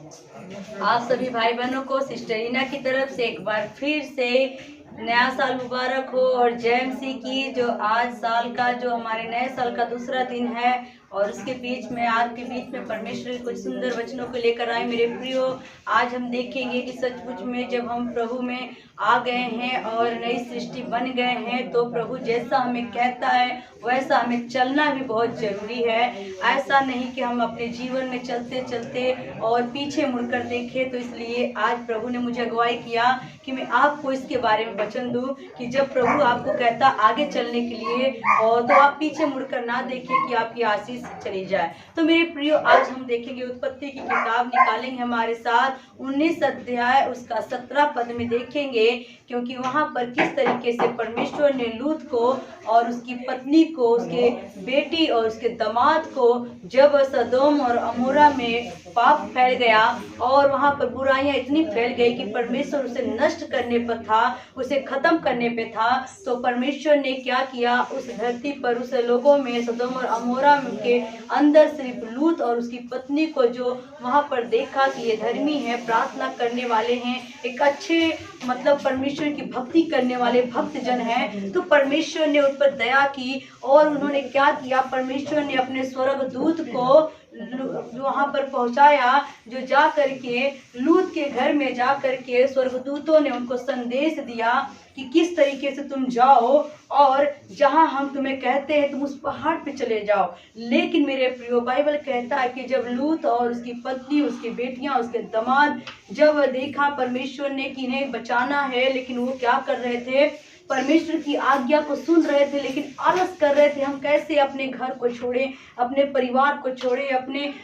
आप सभी भाई बहनों को सिस्टर रीना की तरफ से एक बार फिर से नया साल मुबारक हो। और जय मसीह की। जो आज साल का जो हमारे नए साल का दूसरा दिन है और उसके बीच में आपके बीच में परमेश्वर कुछ सुंदर वचनों को लेकर आए। मेरे प्रियो, आज हम देखेंगे कि सचमुच में जब हम प्रभु में आ गए हैं और नई सृष्टि बन गए हैं तो प्रभु जैसा हमें कहता है वैसा हमें चलना भी बहुत जरूरी है। ऐसा नहीं कि हम अपने जीवन में चलते चलते और पीछे मुड़कर देखें। तो इसलिए आज प्रभु ने मुझे अगुवाई किया कि मैं आपको इसके बारे में वचन दूं कि जब प्रभु आपको कहता आगे चलने के लिए और तो आप पीछे मुड़कर ना देखें कि आपकी आशीष चली जाए। तो मेरे प्रियो, आज हम देखेंगे उत्पत्ति की किताब निकालेंगे हमारे साथ 19 अध्याय उसका 17 पद में देखेंगे, क्योंकि वहां पर किस तरीके से परमेश्वर ने लूत को और उसकी पत्नी को, उसके बेटी और उसके दामाद को, जब सदोम और अमोरा में पाप फैल गया और वहां पर बुराइयां इतनी फैल गई कि परमेश्वर उसे नष्ट करने पर था, उसे खत्म करने पे था, तो परमेश्वर ने क्या किया, उस धरती पर उस लोगों में सदोम और अमोरा के अंदर सिर्फ लूत और उसकी पत्नी को जो वहां पर देखा कि ये धर्मी है, प्रार्थना करने वाले हैं, एक अच्छे मतलब परमेश्वर की भक्ति करने वाले भक्त जन हैं, तो परमेश्वर ने उन पर दया की और उन्होंने क्या किया, परमेश्वर ने अपने स्वर्गदूत को वहां पर पहुंचाया, जो जा करके लूत के घर में जा करके स्वर्गदूतों ने उनको संदेश दिया कि किस तरीके से तुम जाओ और जहां हम तुम्हें कहते हैं तुम उस पहाड़ पे चले जाओ। लेकिन मेरे प्रियो, बाइबल कहता है कि जब लूत और उसकी पत्नी, उसकी बेटियां, उसके दामाद जब देखा परमेश्वर ने कि इन्हें बचाना है, लेकिन वो क्या कर रहे थे, परमेश्वर की आज्ञा को सुन रहे थे लेकिन आलस कर रहे थे। हम कैसे अपने घर को छोड़ें, अपने परिवार को छोड़ें, अपने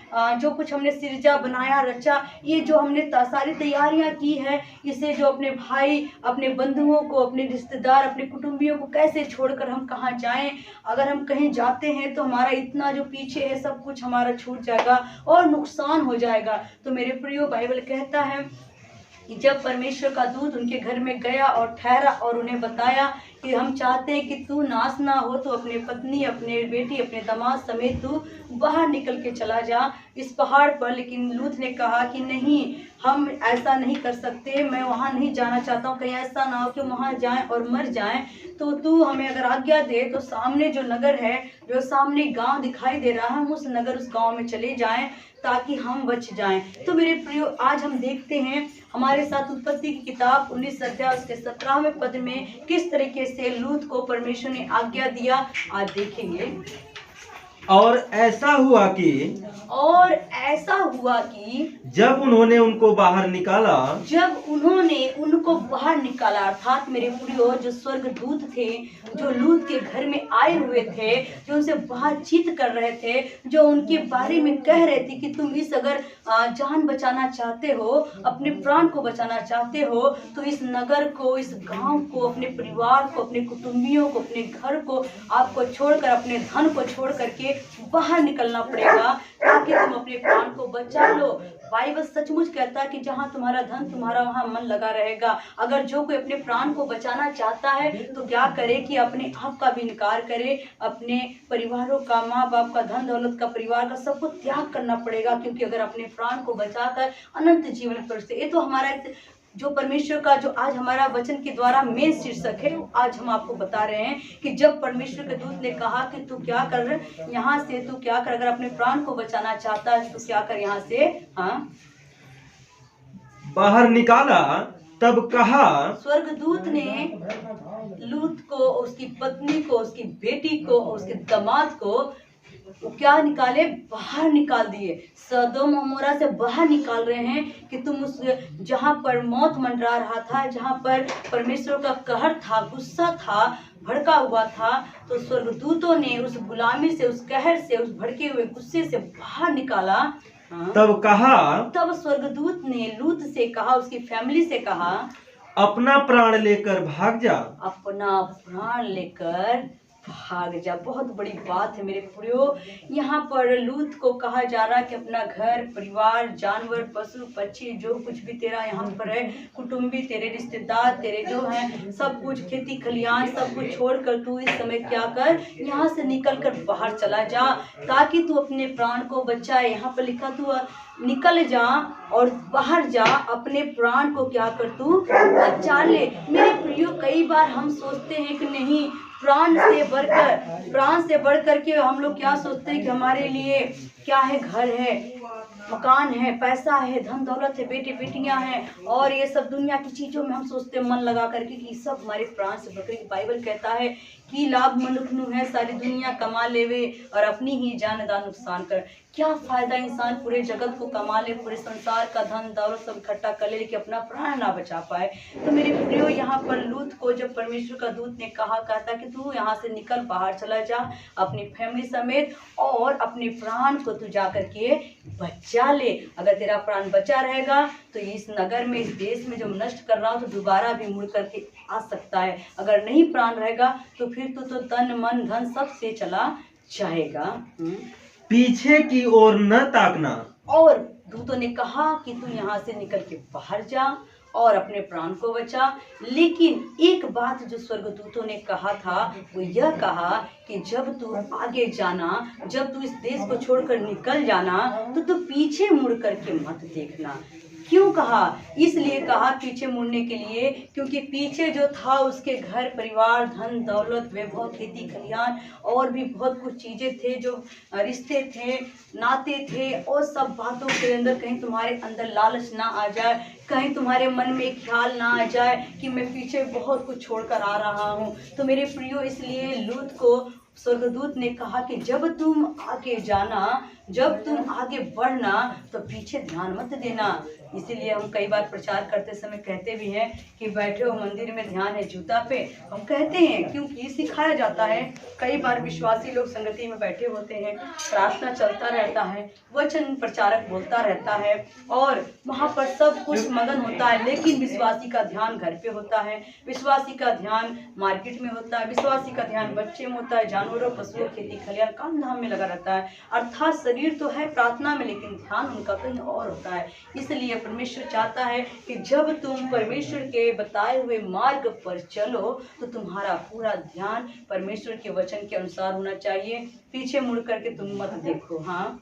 जो कुछ हमने सिरजा बनाया रचा, ये जो हमने सारी तैयारियां की है, इसे जो अपने भाई, अपने बंधुओं को, अपने रिश्तेदार, अपने कुटुंबियों को कैसे छोड़कर हम कहाँ जाएं। अगर हम कहीं जाते हैं तो हमारा इतना जो पीछे है सब कुछ हमारा छूट जाएगा और नुकसान हो जाएगा। तो मेरे प्रियो, बाइबल कहता है कि जब परमेश्वर का दूत उनके घर में गया और ठहरा और उन्हें बताया कि हम चाहते हैं कि तू नाश ना हो, तो अपने पत्नी, अपने बेटी, अपने दामाद समेत तू बाहर निकल के चला जा इस पहाड़ पर। लेकिन लूत ने कहा कि नहीं, हम ऐसा नहीं कर सकते, मैं वहाँ नहीं जाना चाहता हूँ, कहीं ऐसा ना हो कि वहाँ जाएं और मर जाएं। तो तू हमें अगर आज्ञा दे तो सामने जो नगर है, जो सामने गांव दिखाई दे रहा है, हम उस नगर, उस गांव में चले जाएं ताकि हम बच जाएं। तो मेरे प्रियो, आज हम देखते हैं हमारे साथ उत्पत्ति की किताब 19 अध्याय उसके 17वें पद में किस तरीके से लूत को परमेश्वर ने आज्ञा दिया, आज देखेंगे। और ऐसा हुआ कि जब उन्होंने उनको बाहर निकाला, अर्थात मेरे प्रियो, जो स्वर्गदूत थे, जो लूत के घर में आए हुए थे, जो उनसे बातचीत कर रहे थे, जो उनके बारे में कह रहे थे कि तुम इस अगर जान बचाना चाहते हो, अपने प्राण को बचाना चाहते हो, तो इस नगर को, इस गांव को, अपने परिवार को, अपने कुटुंबियों को, अपने घर को आपको छोड़कर, अपने धन को छोड़ करके बाहर निकलना पड़ेगा ताकि तुम अपने प्राण को बचा लो। बाइबल सचमुच कहता है कि जहां तुम्हारा धन, तुम्हारा वहां मन लगा रहेगा। अगर जो कोई अपने प्राण को बचाना चाहता है तो क्या करे कि अपने आप का भी इनकार करे, अपने परिवारों का, माँ बाप का, धन दौलत का, परिवार का, सबको त्याग करना पड़ेगा, क्योंकि अगर अपने प्राण को बचाता है अनंत जीवन पर से। ये तो हमारा जो परमेश्वर का, जो आज हमारा वचन के द्वारा मेन शीर्षक है, आज हम आपको बता रहे हैं कि जब परमेश्वर के दूत ने कहा कि तू क्या कर, यहाँ से तू क्या कर, अगर अपने प्राण को बचाना चाहता है तो क्या कर, यहाँ से बाहर निकाला, तब कहा, स्वर्गदूत ने लूत को, उसकी पत्नी को, उसकी बेटी को, उसके दामाद को क्या निकाले, बाहर निकाल दिए। सदोम अमोरा से बाहर निकाल रहे हैं कि तुम उस जहां पर मौत मंडरा रहा था, जहां पर परमेश्वर का कहर था, गुस्सा था, भड़का हुआ था, तो स्वर्गदूतों ने उस गुलामी से, उस कहर से, उस भड़के हुए गुस्से से बाहर निकाला। तब स्वर्गदूत ने लूत से कहा, उसकी फैमिली से कहा, अपना प्राण लेकर भाग जा, अपना प्राण लेकर भाग जा। बहुत बड़ी बात है मेरे प्रियो। यहाँ पर लूत को कहा जा रहा है कि अपना घर परिवार, जानवर, पशु पक्षी, जो कुछ भी तेरा यहाँ पर है, कुटुंबी, तेरे रिश्तेदार, तेरे जो हैं सब कुछ, खेती खलियान सब कुछ छोड़कर तू इस समय क्या कर, यहाँ से निकल कर बाहर चला जा, ताकि तू अपने प्राण को बचाए। यहाँ पर लिखा तू निकल जा और बाहर जा, अपने प्राण को क्या कर तू बचा ले। मेरे प्रियो, कई बार हम सोचते हैं कि नहीं, प्राण से बढ़कर के हम लोग क्या सोचते हैं कि हमारे लिए क्या है, घर है, मकान है, पैसा है, धन दौलत है, बेटे बेटियां हैं, और ये सब दुनिया की चीजों में हम सोचते हैं मन लगा करके कि सब हमारे प्राण से बढ़कर। बाइबल कहता है कि लाभ मनुख नु है, सारी दुनिया कमा लेवे और अपनी ही जान दा नुकसान कर। क्या फायदा इंसान पूरे जगत को कमा ले, पूरे संसार का धन दौलत सब इकट्ठा कर ले, लेकिन अपना प्राण ना बचा पाए। तो मेरे प्रियो, यहाँ पर लूत को जब परमेश्वर का दूत ने कहता कि तू यहाँ से निकल, बाहर चला जा अपनी फैमिली समेत, और अपने प्राण को तू जा करके बचा ले। अगर तेरा प्राण बचा रहेगा तो इस नगर में, इस देश में जो नष्ट कर रहा हूँ, तो दोबारा भी मुड़ करके आ सकता है। अगर नहीं प्राण रहेगा तो फिर तो तन मन धन सब से चला जाएगा। पीछे की ओर न ताकना। और दूतों ने कहा कि तू यहाँ से निकल के बाहर जा और अपने प्राण को बचा। लेकिन एक बात जो स्वर्गदूतों ने कहा था, वो यह कहा कि जब तू आगे जाना, जब तू इस देश को छोड़कर निकल जाना, तो तू पीछे मुड़ करके मत देखना। क्यों कहा? इसलिए कहा पीछे मुड़ने के लिए, क्योंकि पीछे जो था उसके घर परिवार, धन दौलत, वैभव, खेती खलियान और भी बहुत कुछ चीजें थे, जो रिश्ते थे, नाते थे, और सब बातों के अंदर कहीं तुम्हारे अंदर लालच ना आ जाए, कहीं तुम्हारे मन में ख्याल ना आ जाए कि मैं पीछे बहुत कुछ छोड़कर आ रहा हूँ। तो मेरे प्रियो, इसलिए लूत को स्वर्गदूत ने कहा कि जब तुम आगे जाना, जब तुम आगे बढ़ना, तो पीछे ध्यान मत देना। इसीलिए हम कई बार प्रचार करते समय कहते भी हैं कि बैठे हो मंदिर में, ध्यान है जूता पे। हम कहते हैं क्योंकि सिखाया जाता है। कई बार विश्वासी लोग संगति में बैठे होते हैं, प्रार्थना चलता रहता है, वचन प्रचारक बोलता रहता है और वहाँ पर सब कुछ मगन होता है, लेकिन विश्वासी का ध्यान घर पे होता है, विश्वासी का ध्यान मार्केट में होता है, विश्वासी का ध्यान बच्चे में होता है, जानवरों, पशुओं, खेती खलियान, काम धाम में लगा रहता है। अर्थात शरीर तो है प्रार्थना में, लेकिन ध्यान उनका कहीं और होता है। इसलिए परमेश्वर चाहता है कि जब तुम परमेश्वर के बताए हुए मार्ग पर चलो, तो तुम्हारा पूरा ध्यान परमेश्वर के वचन के अनुसार होना चाहिए। पीछे मुड़ करके तुम मत देखो। हाँ,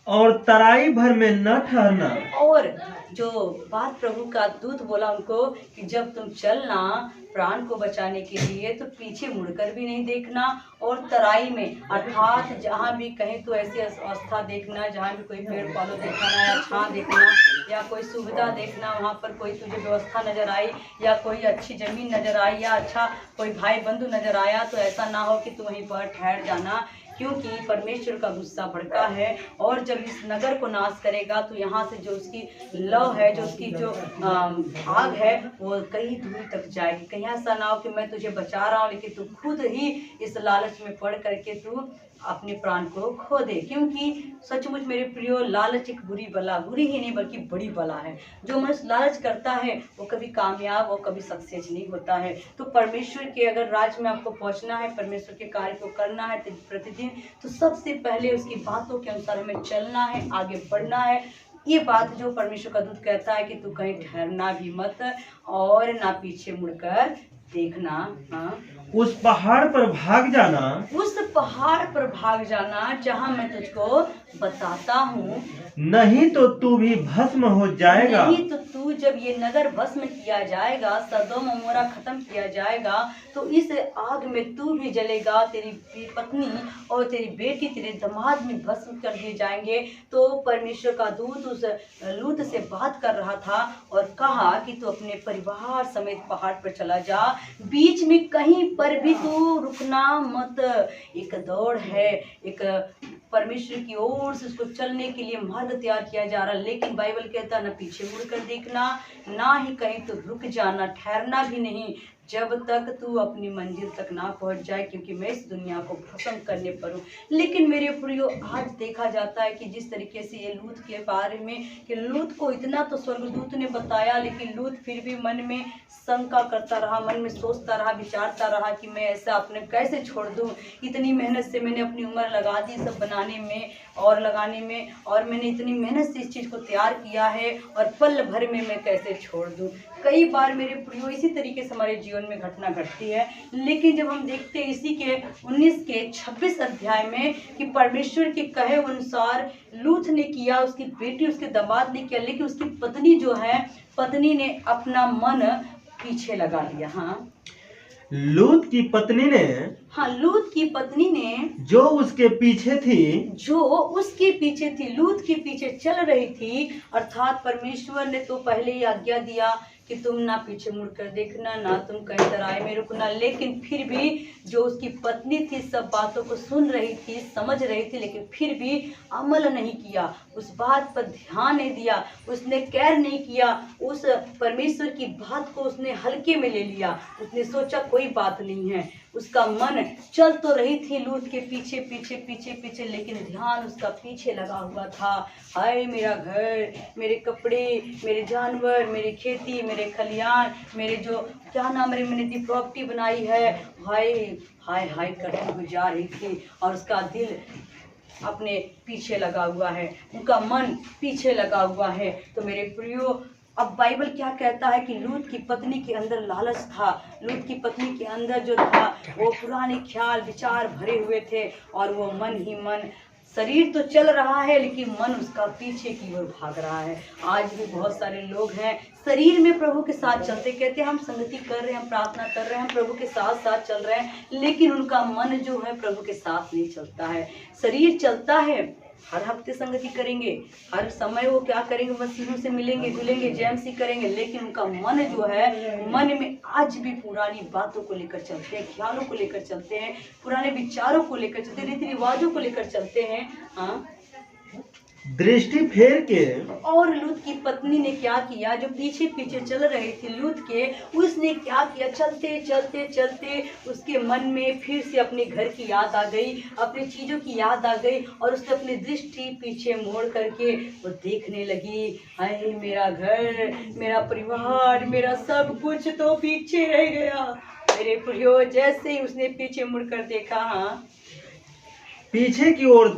और तराई भर में न ठहरना। और जो बात प्रभु का दूत बोला उनको कि जब तुम चलना प्राण को बचाने के लिए, तो पीछे मुड़कर भी नहीं देखना, और तराई में अर्थात जहाँ भी कहीं तो ऐसी अवस्था देखना जहाँ भी कोई पेड़ पौधे देखना या छां देखना या कोई सुविधा देखना, वहाँ पर कोई तुझे व्यवस्था नजर आई या कोई अच्छी जमीन नजर आई या अच्छा कोई भाई बंधु नजर आया, तो ऐसा ना हो कि तू वहीं पर ठहर जाना, क्योंकि परमेश्वर का गुस्सा भड़का है। और जब इस नगर को नाश करेगा, तो यहाँ से जो उसकी लव है, जो उसकी जो आग है, वो कई दूर तक जाएगी। कहीं ऐसा ना हो कि मैं तुझे बचा रहा हूँ, लेकिन तू खुद ही इस लालच में पड़ करके तू अपने प्राण को खो दे। क्योंकि सचमुच मेरे प्रियो, लालच एक बुरी बला, बुरी ही नहीं बल्कि बड़ी बला है। जो मनुष्य लालच करता है वो कभी कामयाब, वो कभी सक्सेस नहीं होता है। तो परमेश्वर के अगर राज में आपको पहुंचना है, परमेश्वर के कार्य को करना है प्रतिदिन, तो सबसे पहले उसकी बातों के अनुसार हमें चलना है, आगे बढ़ना है। ये बात जो परमेश्वर का दूत कहता है कि तू कहीं ठहरना भी मत और ना पीछे मुड़कर देखना। हाँ, उस पहाड़ पर भाग जाना, उस पहाड़ पर भाग जाना जहाँ मैं तुझको बताता हूँ, नहीं तो तू भी भस्म हो जाएगा। नहीं तो तू, जब ये नगर भस्म किया जाएगा, सदोम अमोरा खत्म किया जाएगा, तो इस आग में तू भी जलेगा, तेरी पत्नी और तेरी बेटी, तेरे दामाद में भस्म कर दिए जाएंगे। तो परमेश्वर का दूत उस लूत से बात कर रहा था और कहा कि तू अपने परिवार समेत पहाड़ पर चला जा, बीच में कहीं पर भी तू रुकना मत। एक दौड़ है, एक परमेश्वर की ओर से उसको चलने के लिए मार्ग तैयार किया जा रहा है, लेकिन बाइबल कहता है ना पीछे मुड़कर देखना, ना ही कहीं तो रुक जाना, ठहरना भी नहीं। जब तक तू अपनी मंजिल तक ना पहुंच जाए, क्योंकि मैं इस दुनिया को खत्म करने पर हूँ। लेकिन मेरे प्रियो, आज देखा जाता है कि जिस तरीके से ये लूत के बारे में, कि लूत को इतना तो स्वर्गदूत ने बताया, लेकिन लूत फिर भी मन में शंका करता रहा, मन में सोचता रहा, विचारता रहा कि मैं ऐसा अपने कैसे छोड़ दूँ। इतनी मेहनत से मैंने अपनी उम्र लगा दी सब बनाने में और लगाने में, और मैंने इतनी मेहनत से इस चीज़ को तैयार किया है, और पल भर में मैं कैसे छोड़ दूँ। कई बार मेरे प्रियो इसी तरीके से हमारे जीवन में घटना घटती है। लेकिन जब हम देखते हैं इसी के 19 के 26 अध्याय में कि परमेश्वर के कहे अनुसार लूत ने किया, उसकी बेटी उसके दामाद ने किया, लेकिन उसकी पत्नी जो है, पत्नी ने अपना मन पीछे लगा लिया। हाँ, लूत की पत्नी ने, हाँ, लूत की पत्नी ने जो उसके पीछे थी, लूत के पीछे चल रही थी। अर्थात परमेश्वर ने तो पहले ही आज्ञा दिया कि तुम ना पीछे मुड़कर देखना, ना तुम कहीं तराई में रुकना। लेकिन फिर भी जो उसकी पत्नी थी सब बातों को सुन रही थी, समझ रही थी, लेकिन फिर भी अमल नहीं किया, उस बात पर ध्यान नहीं दिया, उसने कैर नहीं किया, उस परमेश्वर की बात को उसने हल्के में ले लिया। उसने सोचा कोई बात नहीं है। उसका मन चल तो रही थी लूत के पीछे पीछे पीछे पीछे, लेकिन ध्यान उसका पीछे लगा हुआ था। हाय मेरा घर, मेरे कपड़े, मेरे जानवर, मेरी खेती, मेरे खलियान, मेरे जो क्या नाम है, मैंने दी प्रॉपर्टी बनाई है, हाय हाय हाय करती हुई जा रही थी। और उसका दिल अपने पीछे लगा हुआ है, उनका मन पीछे लगा हुआ है। तो मेरे प्रियो, अब बाइबल क्या कहता है कि लूत की पत्नी के अंदर लालच था, लूत की पत्नी के अंदर जो था वो पुराने ख्याल विचार भरे हुए थे, और वो मन ही मन, शरीर तो चल रहा है लेकिन मन उसका पीछे की ओर भाग रहा है। आज भी बहुत सारे लोग हैं शरीर में प्रभु के साथ चलते, कहते हैं हम संगति कर रहे हैं, हम प्रार्थना कर रहे हैं, हम प्रभु के साथ साथ चल रहे हैं, लेकिन उनका मन जो है प्रभु के साथ नहीं चलता है। शरीर चलता है, हर हफ्ते संगति करेंगे, हर समय वो क्या करेंगे, मसीहों से मिलेंगे जुलेंगे, जेएमसी करेंगे, लेकिन उनका मन जो है, मन में आज भी पुरानी बातों को लेकर चलते हैं, ख्यालों को लेकर चलते हैं, पुराने विचारों को लेकर चलते हैं, रीति रिवाजों को लेकर चलते हैं। हाँ, दृष्टि फेर के, और लूत की पत्नी ने क्या किया, जो पीछे पीछे चल रही थी लूत के, उसने क्या किया, चलते चलते चलते उसके मन में फिर से अपने घर की याद आ गई, अपनी चीज़ों की याद आ गई, और उसने अपनी दृष्टि पीछे मोड़ करके वो देखने लगी, हाय मेरा घर, मेरा परिवार, मेरा सब कुछ तो पीछे रह गया। मेरे प्रियो, जैसे ही उसने पीछे मुड़कर देखा, हाँ, पीछे की ओर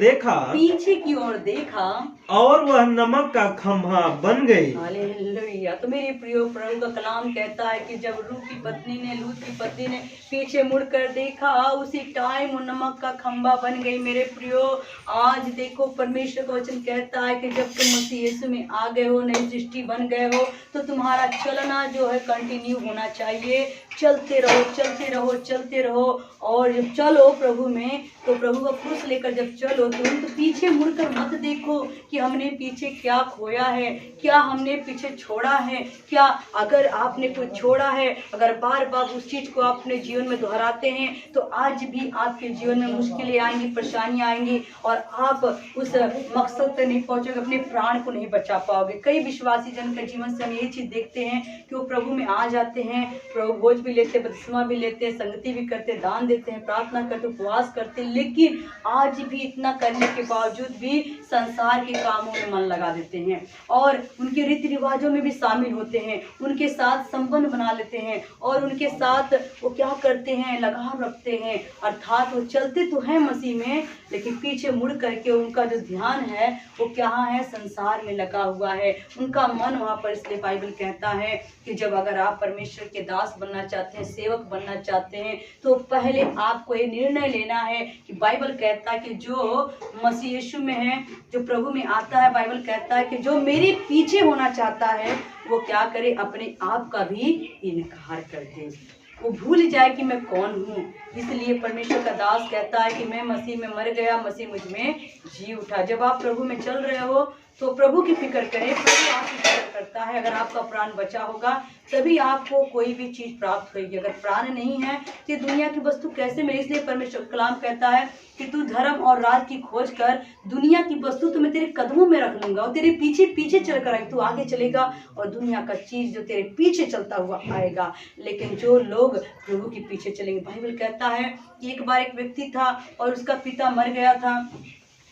देखा, और वह नमक का खंभा बन गई। हालेलुया। तो मेरे प्रियो, प्रभु का कलाम कहता है कि जब लूत की पत्नी ने पीछे मुड़कर देखा, उसी टाइम वो नमक का खंभा बन गई। मेरे प्रियो, आज देखो परमेश्वर का वचन कहता है कि जब तुम मसीह यीशु में आ गए हो, नई सृष्टि बन गए हो, तो तुम्हारा चलना जो है कंटिन्यू होना चाहिए। चलते रहो, चलते रहो, चलते रहो। और जब चलो प्रभु में, तो प्रभु का क्रूस लेकर जब चलो, तो पीछे मुड़कर मत देखो कि हमने पीछे क्या खोया है, क्या हमने पीछे छोड़ा है। क्या अगर आपने कुछ छोड़ा है, अगर बार बार उस चीज़ को अपने जीवन में दोहराते हैं, तो आज भी आपके जीवन में मुश्किलें आएंगी, परेशानियां आएंगी, और आप उस मकसद तक नहीं पहुंचोगे, अपने प्राण को नहीं बचा पाओगे। कई विश्वासी जन के जीवन से हम यही चीज़ देखते हैं कि वो प्रभु में आ जाते हैं, प्रभु भोज भी लेते हैं, बपतिस्मा भी लेते हैं, संगति भी करते हैं, दान देते हैं, प्रार्थना करते, उपवास करते हैं, लेकिन आज भी इतना करने के बावजूद भी संसार के कामों में मन लगा देते हैं, और उनके रीति रिवाजों में भी शामिल होते हैं, उनके साथ संबंध बना लेते हैं, और उनके साथ वो क्या करते हैं, लगाव रखते हैं। अर्थात वो चलते तो हैं मसीह में, लेकिन पीछे मुड़ करके उनका जो ध्यान है वो क्या है, संसार में लगा हुआ है, उनका मन वहाँ पर। इसलिए बाइबल कहता है कि जब अगर आप परमेश्वर के दास बनना चाहते हैं, सेवक बनना चाहते हैं, तो पहले आपको ये निर्णय लेना है कि बाइबल कहता है कि जो मसीह यीशु में है, जो प्रभु में आता है, बाइबल कहता है कि जो मेरे पीछे होना चाहता है वो क्या करे, अपने आप का भी इनकार कर दे, वो भूल जाए कि मैं कौन हूँ। इसलिए परमेश्वर का दास कहता है कि मैं मसीह में मर गया, मसीह मुझ में जी उठा। जब आप प्रभु में चल रहे हो तो प्रभु की फिक्र करें, प्रभु आपकी फिक्र करता है। अगर आपका प्राण बचा होगा तभी आपको कोई भी चीज़ प्राप्त होगी। अगर प्राण नहीं है तो दुनिया की वस्तु कैसे मिले। इसलिए परमेश्वर कलाम कहता है कि तू धर्म और राज की खोज कर, दुनिया की वस्तु तो मैं तेरे कदमों में रख लूंगा और तेरे पीछे पीछे चल कर आई। तू आगे चलेगा और दुनिया का चीज जो तेरे पीछे चलता हुआ आएगा। लेकिन जो लोग प्रभु के पीछे चलेंगे, बाइबल कहता है कि एक बार एक व्यक्ति था और उसका पिता मर गया था।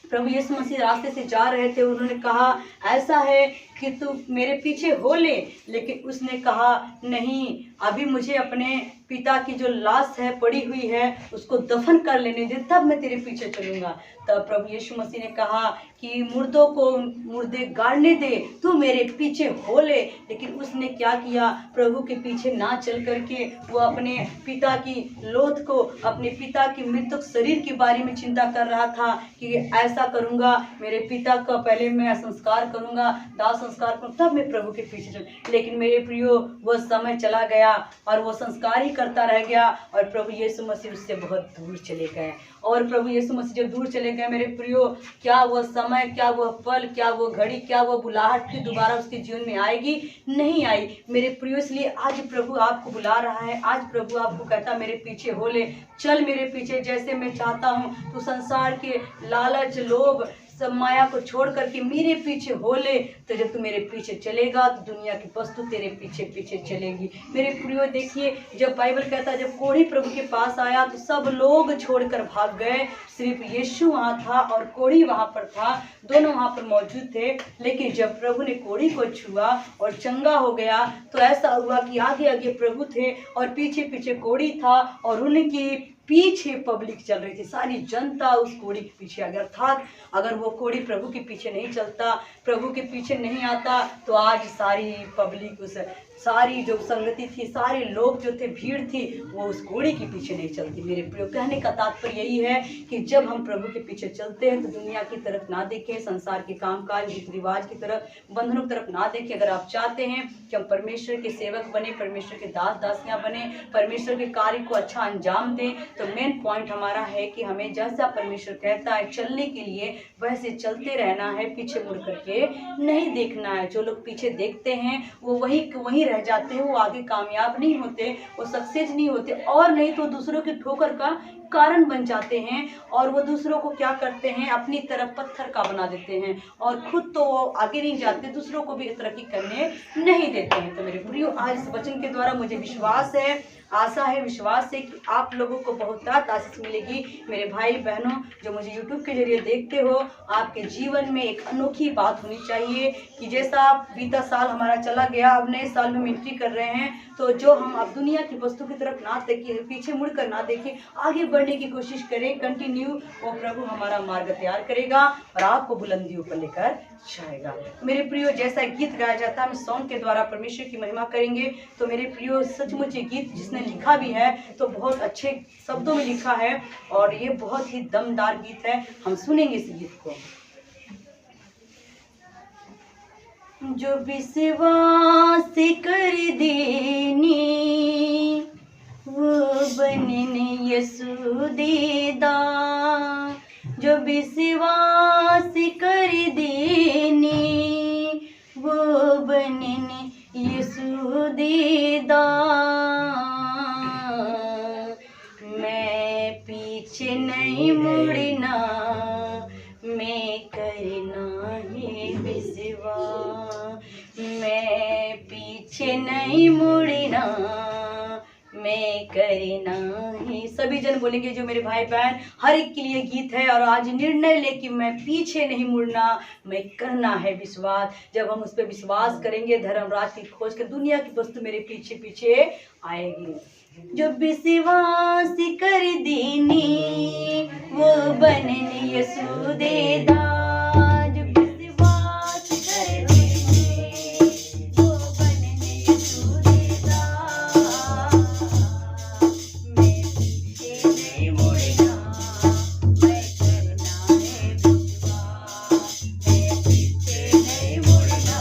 प्रभु यीशु मसीह रास्ते से जा रहे थे, उन्होंने कहा ऐसा है कि तू मेरे पीछे हो ले। लेकिन उसने कहा नहीं, अभी मुझे अपने पिता की जो लाश है पड़ी हुई है उसको दफन कर लेने दे, तब मैं तेरे पीछे चलूंगा। तब प्रभु यीशु मसीह ने कहा कि मुर्दों को मुर्दे गाड़ने दे, तू मेरे पीछे हो ले। लेकिन उसने क्या किया, प्रभु के पीछे ना चल करके वो अपने पिता की लोथ को, अपने पिता की मृतक शरीर के बारे में चिंता कर रहा था कि ऐसा करूंगा, मेरे पिता का पहले मैं संस्कार करूंगा, दाह संस्कार करूँ, तब मैं प्रभु के पीछे चल। लेकिन मेरे प्रियो, वो समय चला गया और वो संस्कार ही करता रह गया और प्रभु यीशु मसीह उससे बहुत दूर चले गए। और प्रभु यीशु मसीह जब दूर चले गए मेरे प्रियो, क्या वो समय, क्या वो पल, क्या वो घड़ी, क्या वो बुलाहट फिर दोबारा उसके जीवन में आएगी? नहीं आई मेरे प्रियो। इसलिए आज प्रभु आपको बुला रहा है, आज प्रभु आपको कहता मेरे पीछे हो ले, चल मेरे पीछे, जैसे मैं चाहता हूँ तू संसार के लालच, लोभ, सब माया को छोड़ करके मेरे पीछे हो ले। तो जब तू मेरे पीछे चलेगा तो दुनिया की वस्तु तेरे पीछे पीछे चलेगी। मेरे प्रियो देखिए, जब बाइबल कहता है जब कोढ़ी प्रभु के पास आया तो सब लोग छोड़कर भाग गए, सिर्फ यीशु वहाँ था और कोढ़ी वहाँ पर था, दोनों वहाँ पर मौजूद थे। लेकिन जब प्रभु ने कोढ़ी को छुआ और चंगा हो गया तो ऐसा हुआ कि आगे आगे प्रभु थे और पीछे पीछे कोढ़ी था और उनकी पीछे पब्लिक चल रही थी, सारी जनता उस कोढ़ी के पीछे आ गया। अर्थात अगर वो कोढ़ी प्रभु के पीछे नहीं चलता, प्रभु के पीछे नहीं आता तो आज सारी पब्लिक, उस सारी जो संगति थी, सारे लोग जो थे, भीड़ थी, वो उस कोढ़ी के पीछे नहीं चलती। मेरे प्रिय, कहने का तात्पर्य यही है कि जब हम प्रभु के पीछे चलते हैं तो दुनिया की तरफ ना देखें, संसार के कामकाज, रीति रिवाज की तरफ, बंधनों की तरफ ना देखें। अगर आप चाहते हैं कि हम परमेश्वर के सेवक बने, परमेश्वर के दास दासियां बने, परमेश्वर के कार्य को अच्छा अंजाम दें, तो मेन पॉइंट हमारा है कि हमें जैसा परमेश्वर कहता है चलने के लिए वैसे चलते रहना है, पीछे मुड़ करके नहीं देखना है। जो लोग पीछे देखते हैं वो वहीं रह जाते हैं, वो आगे कामयाब नहीं होते, वो सक्सेस नहीं होते, और नहीं तो दूसरों की ठोकर का कारण बन जाते हैं। और वो दूसरों को क्या करते हैं, अपनी तरफ पत्थर का बना देते हैं और खुद तो वो आगे नहीं जाते, दूसरों को भी तरक्की करने नहीं देते हैं। तो मेरे प्रियो, आज इस वचन के द्वारा मुझे विश्वास है, आशा है, विश्वास है कि आप लोगों को बहुत आशीष मिलेगी। मेरे भाई बहनों जो मुझे YouTube के जरिए देखते हो, आपके जीवन में एक अनोखी बात होनी चाहिए कि जैसा बीता साल हमारा चला गया, अब नए साल में एंट्री कर रहे हैं, तो जो हम अब दुनिया की वस्तु की तरफ ना देखें, पीछे मुड़कर ना देखें, आगे बढ़ने की कोशिश करें कंटिन्यू। वो प्रभु हमारा मार्ग तैयार करेगा और आपको बुलंदियों पर लेकर जाएगा। मेरे प्रियो, जैसा गीत गाया जाता है हम सॉन्ग के द्वारा परमेश्वर की महिमा करेंगे। तो मेरे प्रियो, सचमुच ये गीत जिसने लिखा भी है तो बहुत अच्छे शब्दों में लिखा है और ये बहुत ही दमदार गीत है। हम सुनेंगे इस गीत को। जो विश्वास कर देनी वो बनने यीशु देदा, जो विश्वास कर देनी वो बनने यीशु देदा। मैं पीछे नहीं मुड़ना, मैं करना है विश्वास, मैं पीछे नहीं मुड़ना, मैं करना है। सभी जन बोलेंगे, जो मेरे भाई बहन, हर एक के लिए गीत है। और आज निर्णय ले कि मैं पीछे नहीं मुड़ना, मैं करना है विश्वास। जब हम उस पर विश्वास करेंगे, धर्म राज की खोज कर, दुनिया की वस्तु मेरे पीछे पीछे आएगी। जो विश्वास कर देनी वो बनने यीशु देदा, जो विश्वास कर देनी वो बनने यीशु देदा। मैं पीछे नहीं मुड़ना, मैं करना है विश्वास, मैं पीछे नहीं मुड़ना,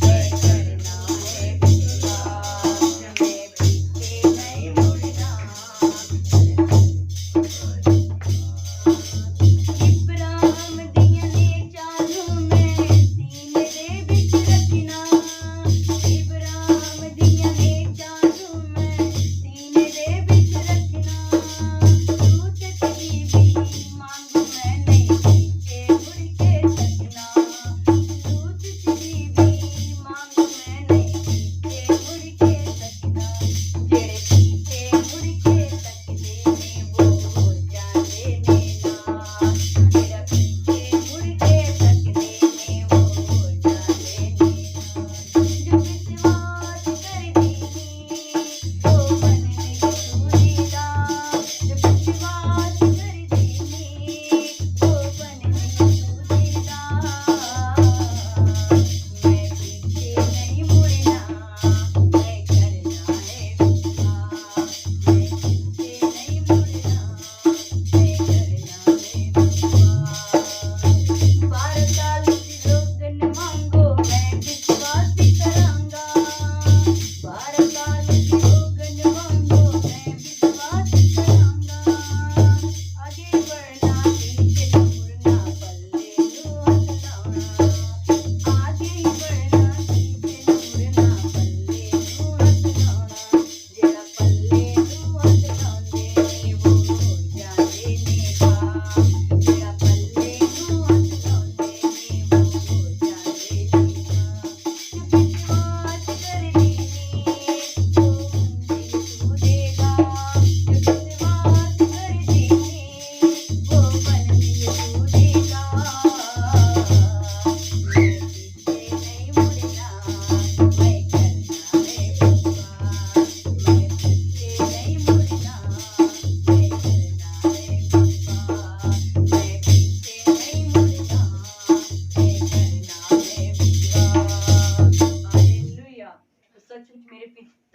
मैं करना है विश्वास, मैं पीछे नहीं मुड़ना। इब्राहिम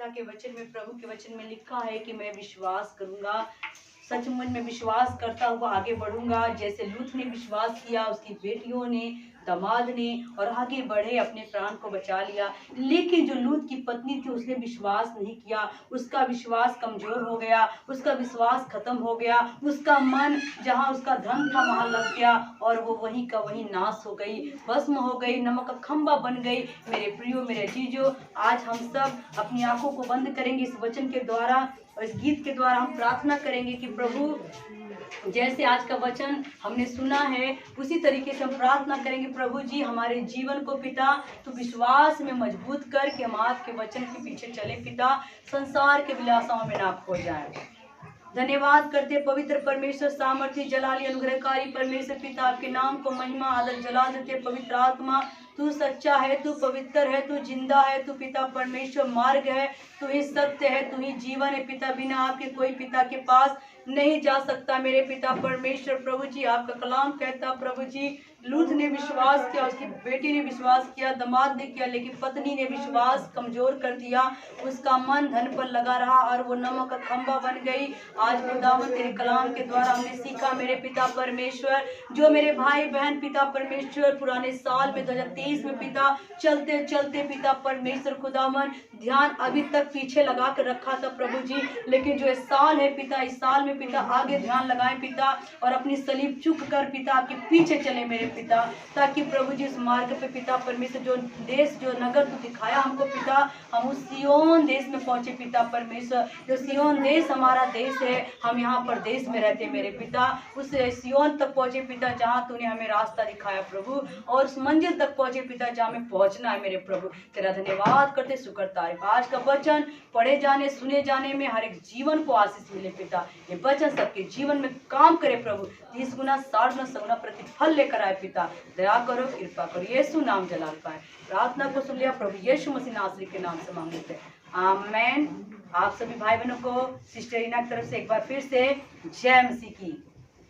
प्रार्थना के वचन में, प्रभु के वचन में लिखा है कि मैं विश्वास करूंगा, सचमुच में विश्वास करता हुआ आगे बढ़ूंगा। जैसे लूत ने विश्वास किया, उसकी बेटियों ने, दामाद ने, और आगे बढ़े, अपने प्राण को बचा लिया। लेकिन जो लूत की पत्नी थी उसने विश्वास नहीं किया, उसका विश्वास कमजोर हो गया, उसका विश्वास खत्म हो गया, उसका मन जहाँ उसका धन था वहाँ लग गया और वो वहीं का वहीं नाश हो गई, भस्म हो गई, नमक का खंबा बन गई। मेरे प्रियो, मेरे जीजो, आज हम सब अपनी आंखों को बंद करेंगे इस वचन के द्वारा और इस गीत के द्वारा हम प्रार्थना करेंगे कि प्रभु जैसे आज का वचन हमने सुना है उसी तरीके से हम प्रार्थना करेंगे। प्रभु जी, हमारे जीवन को पिता तो विश्वास में मजबूत कर कि हम आपके वचन के पीछे चले पिता, संसार के विलासाओं में ना खो जाए। धन्यवाद करते पवित्र परमेश्वर, सामर्थ्य, जलाली, अनुग्रहकारी परमेश्वर पिता, आपके नाम को महिमा आदर जला देते। पवित्र आत्मा, तू सच्चा है, तू पवित्र है, तू जिंदा है, तू पिता परमेश्वर मार्ग है, तू ही सत्य है, तू ही जीवन है पिता। बिना आपके कोई पिता के पास नहीं जा सकता मेरे पिता परमेश्वर। प्रभु जी, आपका कलाम कहता प्रभु जी, लूत ने विश्वास किया, उसकी बेटी ने विश्वास किया, दामाद ने किया, लेकिन पत्नी ने विश्वास कमजोर कर दिया, उसका मन धन पर लगा रहा और वो नमक का खंबा बन गई। आज खुदावंद तेरे कलाम के द्वारा हमने सीखा मेरे पिता परमेश्वर, जो मेरे भाई बहन पिता परमेश्वर पुराने साल में 2023 में पिता चलते चलते पिता परमेश्वर खुदावन ध्यान अभी तक पीछे लगा कर रखा था प्रभु जी, लेकिन जो इस साल है पिता, इस साल में पिता आगे ध्यान लगाए पिता और अपनी सलीब चुक कर पिता आपके पीछे चले मेरे पिता, ताकि प्रभु जी उस मार्ग पे पिता परमेश्वर जो देश जो नगर तू दिखाया हमको पिता, हम उस सियोन देश में पहुंचे पिता परमेश्वर। जो सियोन देश हमारा देश है, हम यहाँ पर देश में रहते मेरे पिता, उस सियोन तक पहुंचे पिता जहाँ तूने हमें रास्ता दिखाया प्रभु, और उस मंजिल तक पहुंचे पिता जहाँ हमें पहुंचना है मेरे प्रभु। तेरा धन्यवाद करते, शुक्र तारीफ। आज का वचन पढ़े जाने सुने जाने में हर एक जीवन को आशीष मिले पिता, ये वचन सबके जीवन में काम करे प्रभु, 30 गुना 60 गुना 100 गुना प्रतिफल लेकर आए पिता। दया करो, कृपा करो, यीशु नाम जलाल पाए। प्रार्थना को सुन लिया प्रभु यीशु मसीह नासरी के नाम से मांगते हैं, आमेन। आप सभी भाई बहनों को सिस्टर रीना की तरफ से एक बार फिर से जय मसीह की।